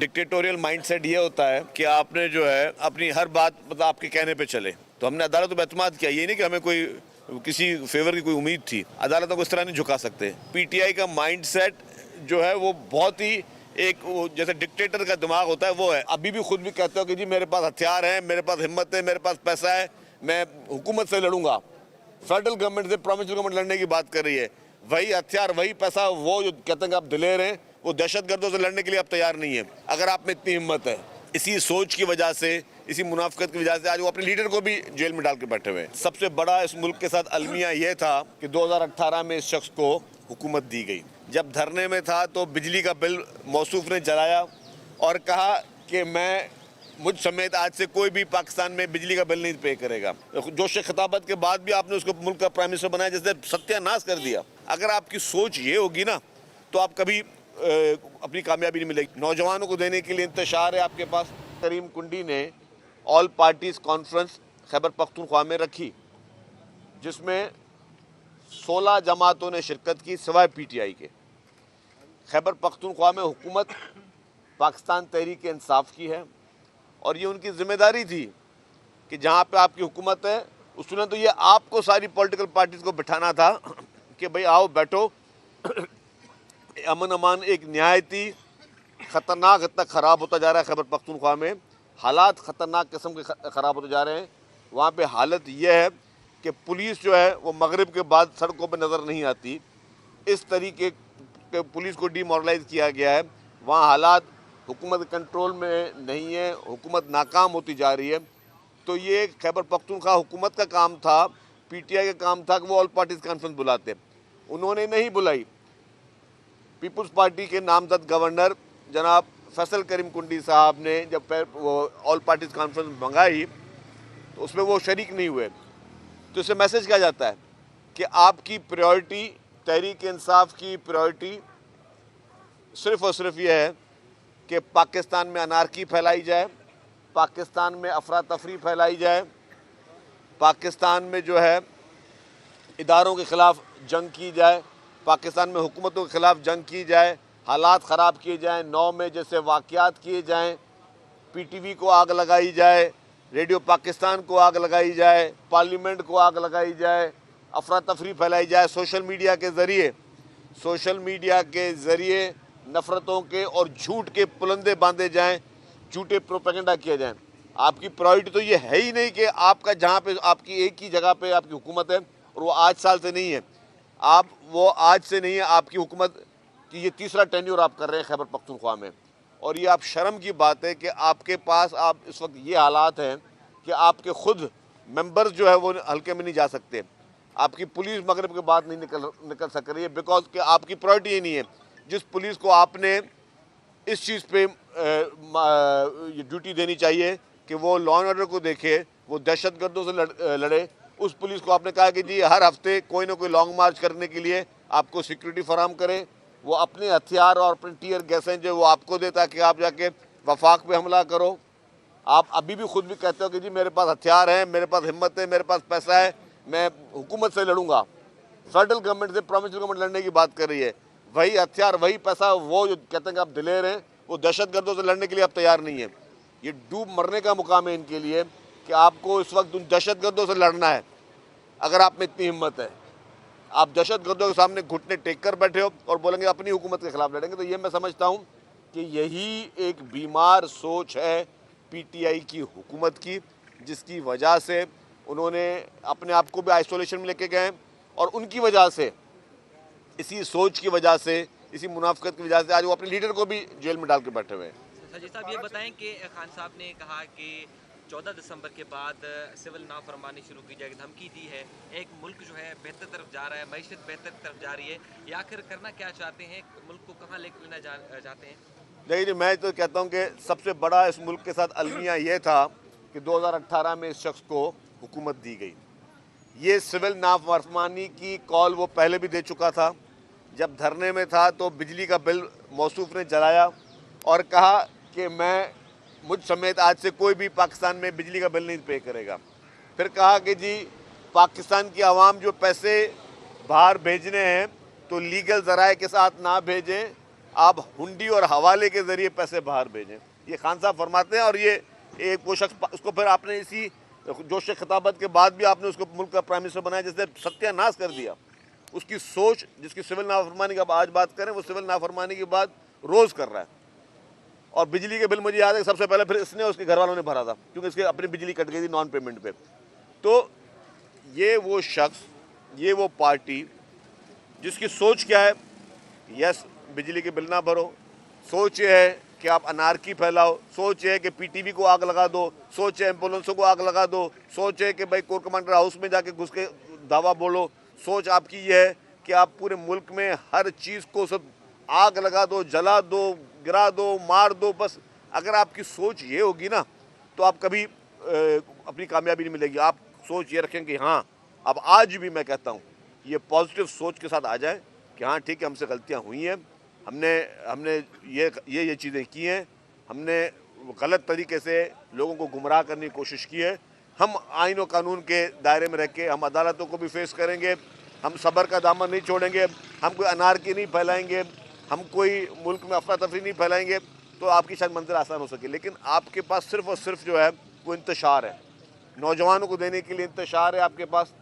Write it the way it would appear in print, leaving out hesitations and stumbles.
Dictatorial mindset ये होता है कि आपने जो है अपनी हर बात मतलब आपके कहने पे चले। तो हमने अदालतों पे एतमाद किया, ये नहीं कि हमें कोई किसी फेवर की कोई उम्मीद थी। अदालतों को इस तरह नहीं झुका सकते। पीटीआई का माइंडसेट जो है वो बहुत ही एक वो जैसे डिक्टेटर का दिमाग होता है वो है। अभी भी खुद भी कहते हो कि जी मेरे पास हथियार हैं, मेरे पास हिम्मत है, मेरे पास पैसा है, मैं हुकूमत से लड़ूंगा। फेडरल गवर्नमेंट से प्रोविंशियल गवर्नमेंट लड़ने की बात कर रही है। वही हथियार वही पैसा वो जो कहते हैं कि आप दिलेर हैं, वो दहशतगर्दों से लड़ने के लिए आप तैयार नहीं है। अगर आप में इतनी हिम्मत है, इसी सोच की वजह से, इसी मुनाफिकत की वजह से आज वो अपने लीडर को भी जेल में डाल के बैठे हुए हैं। सबसे बड़ा इस मुल्क के साथ अलमिया ये था कि 2018 में इस शख्स को हुकूमत दी गई। जब धरने में था तो बिजली का बिल मौसूफ ने जलाया और कहा कि मैं मुझ समेत आज से कोई भी पाकिस्तान में बिजली का बिल नहीं पे करेगा। जोश खिताबत के बाद भी आपने उसको मुल्क का प्राइम मिनिस्टर बनाया, जिसने सत्यानाश कर दिया। अगर आपकी सोच ये होगी ना तो आप कभी अपनी कामयाबी नहीं मिलेगी। नौजवानों को देने के लिए इंतशार है आपके पास। करीम कुंडी ने all parties conference Khyber Pakhtunkhwa में रखी, जिसमें 16 जमातों ने शिरकत की सिवाय पीटीआई के। खैबर पख्तूनख्वा में हुकूमत पाकिस्तान तहरीक इंसाफ की है और ये उनकी जिम्मेदारी थी कि जहाँ पे आपकी हुकूमत है उसने तो ये आपको सारी पॉलिटिकल पार्टीज को बिठाना था कि भाई आओ बैठो। अमन अमान एक न्यायती ख़तरनाक हद तक ख़राब होता जा रहा है। खैबर पख्तूनख्वा में हालात ख़तरनाक किस्म के ख़राब होते जा रहे हैं। वहाँ पे हालत यह है कि पुलिस जो है वो मगरिब के बाद सड़कों पर नज़र नहीं आती। इस तरीके के पुलिस को डीमोरलाइज किया गया है। वहाँ हालात हुकूमत कंट्रोल में नहीं है, हुकूमत नाकाम होती जा रही है। तो ये खैबर पख्तूनख्वा हुकूमत का काम था, पीटीआई का काम था कि वो ऑल पार्टीज कॉन्फ्रेंस बुलाते। उन्होंने नहीं बुलाई। पीपल्स पार्टी के नामजद गवर्नर जनाब फैसल करीम कुंडी साहब ने जब वो ऑल पार्टीज कॉन्फ्रेंस मंगाई तो उसमें वो शरीक नहीं हुए। तो इससे मैसेज क्या जाता है कि आपकी प्रायोरिटी, तहरीक इंसाफ की प्रायोरिटी सिर्फ़ और सिर्फ ये है कि पाकिस्तान में अनारकी फैलाई जाए, पाकिस्तान में अफरा तफरी फैलाई जाए, पाकिस्तान में जो है इदारों के ख़िलाफ़ जंग की जाए, पाकिस्तान में हुकूमतों के ख़िलाफ़ जंग की जाए, हालात ख़राब किए जाएँ, 9 में जैसे वाक़यात किए जाएँ, पीटीवी को आग लगाई जाए, रेडियो पाकिस्तान को आग लगाई जाए, पार्लियामेंट को आग लगाई जाए, अफरा तफरी फैलाई जाए, सोशल मीडिया के ज़रिए नफ़रतों के और झूठ के पुलंदे बांधे जाएं, झूठे प्रोपेगेंडा किए जाएं। आपकी प्रायोरिटी तो ये है ही नहीं कि आपका जहाँ पे आपकी एक ही जगह पे आपकी हुकूमत है और वो आज साल से नहीं है, आपकी हुकूमत की ये तीसरा टेन्योर आप कर रहे हैं खैबर पख्तूनख्वा में। और ये आप शर्म की बात है कि आपके पास आप इस वक्त ये हालात हैं कि आपके खुद मेंबर्स जो है वो हल्के में नहीं जा सकते। आपकी पुलिस मगरिब के बाद नहीं निकल सक रही है बिकॉज कि आपकी प्रायोरिटी ये नहीं है। जिस पुलिस को आपने इस चीज़ पे ये ड्यूटी देनी चाहिए कि वो लॉ एंड ऑर्डर को देखे, वो दहशतगर्दों से लड़े, उस पुलिस को आपने कहा कि जी हर हफ्ते कोई ना कोई लॉन्ग मार्च करने के लिए आपको सिक्योरिटी फराहम करे, वो अपने हथियार और अपने टीयर गैसें जो वो आपको दे ताकि आप जाके वफाक पे हमला करो। आप अभी भी खुद भी कहते हो कि जी मेरे पास हथियार हैं, मेरे पास हिम्मत है, मेरे पास पैसा है, मैं हुकूमत से लड़ूंगा। फेडरल गवर्नमेंट से प्रोविंशियल गवर्नमेंट लड़ने की बात कर रही है। वही हथियार वही पैसा वो जो कहते हैं कि आप दिलेर हैं, वो दहशतगर्दों से लड़ने के लिए आप तैयार नहीं है। ये डूब मरने का मुकाम है इनके लिए कि आपको इस वक्त उन दहशतगर्दों से लड़ना है। अगर आप में इतनी हिम्मत है, आप दहशतगर्दों के सामने घुटने टेक कर बैठे हो और बोलेंगे अपनी हुकूमत के खिलाफ लड़ेंगे, तो ये मैं समझता हूँ कि यही एक बीमार सोच है पीटीआई की हुकूमत की, जिसकी वजह से उन्होंने अपने आप को भी आइसोलेशन में लेके गए और उनकी वजह से, इसी सोच की वजह से, इसी मुनाफिकत की वजह से आज वो अपने लीडर को भी जेल में डाल के बैठे हुए हैं। सजी साहब ये बताएं कि खान साहब ने कहा कि 14 दिसंबर के बाद सिविल नाफरमानी शुरू की जाएगी, धमकी दी है। एक मुल्क जो है बेहतर तरफ जा रहा है, मईशत बेहतर तरफ जा रही है, या आखिर करना क्या चाहते हैं, मुल्क को कहाँ लेकर लेना चाहते हैं? देखिए, मैं तो कहता हूँ कि सबसे बड़ा इस मुल्क के साथ अलमिया ये था कि 2018 में इस शख्स को हुकूमत दी गई। ये सिविल नाफरमानी की कॉल वो पहले भी दे चुका था। जब धरने में था तो बिजली का बिल मौसूफ ने जलाया और कहा कि मैं मुझ समेत आज से कोई भी पाकिस्तान में बिजली का बिल नहीं पे करेगा। फिर कहा कि जी पाकिस्तान की आवाम जो पैसे बाहर भेजने हैं तो लीगल ज़राए के साथ ना भेजें, آپ ہنڈی اور حوالے کے ذریعے پیسے باہر بھیجیں. یہ خان صاحب فرماتے ہیں, اور یہ ایک وہ شخص, اس کو پھر آپ نے اسی جوش خطابت کے بعد بھی آپ نے اس کو ملک کا پرائم منسٹر بنایا, جس نے ستیہ ناش کر دیا. اس کی سوچ, جس کی سول نافرمانی کا آج بات کریں, وہ سول نافرمانی کی بات روز کر رہا ہے. اور بجلی کے بل مجھے یاد ہے سب سے پہلے پھر اس نے, اس کے گھر والوں نے بھرا تھا, کیونکہ اس کی اپنی بجلی کٹ گئی تھی نان پیمنٹ پہ. تو یہ وہ شخص, یہ وہ پارٹی جس کی سوچ کیا ہے, یس بجلی کے بل نہ بھرو, سوچ یہ ہے کہ آپ انارکی پھیلاؤ, سوچ یہ ہے کہ پی ٹی وی کو آگ لگا دو, سوچ ہے ایمبولینسوں کو آگ لگا دو, سوچ ہے کہ بھائی کور کمانڈر ہاؤس میں جا کے گھس کے دعویٰ بولو, سوچ آپ کی یہ ہے کہ آپ پورے ملک میں ہر چیز کو سب آگ لگا دو, جلا دو, گرا دو, مار دو. بس اگر آپ کی سوچ یہ ہوگی نا تو آپ کبھی اپنی کامیابی نہیں ملے گی. آپ سوچ یہ رکھیں کہ ہاں, اب آج بھی میں کہتا ہوں یہ پازیٹیو سوچ کے ساتھ آ جائیں کہ ہاں ٹھیک ہے, ہم سے غلطیاں ہوئی ہیں, ہم نے یہ چیزیں کی ہیں, ہم نے غلط طریقے سے لوگوں کو گمراہ کرنے کی کوشش کی ہے. ہم آئین و قانون کے دائرے میں رہ کے ہم عدالتوں کو بھی فیس کریں گے, ہم صبر کا دامن نہیں چھوڑیں گے, ہم کوئی انارکی نہیں پھیلائیں گے, ہم کوئی ملک میں افراتفری نہیں پھیلائیں گے. تو آپ کی شاید منزل آسان ہو سکے. لیکن آپ کے پاس صرف اور صرف جو ہے وہ انتشار ہے, نوجوانوں کو دینے کے لیے انتشار ہے آپ کے پاس,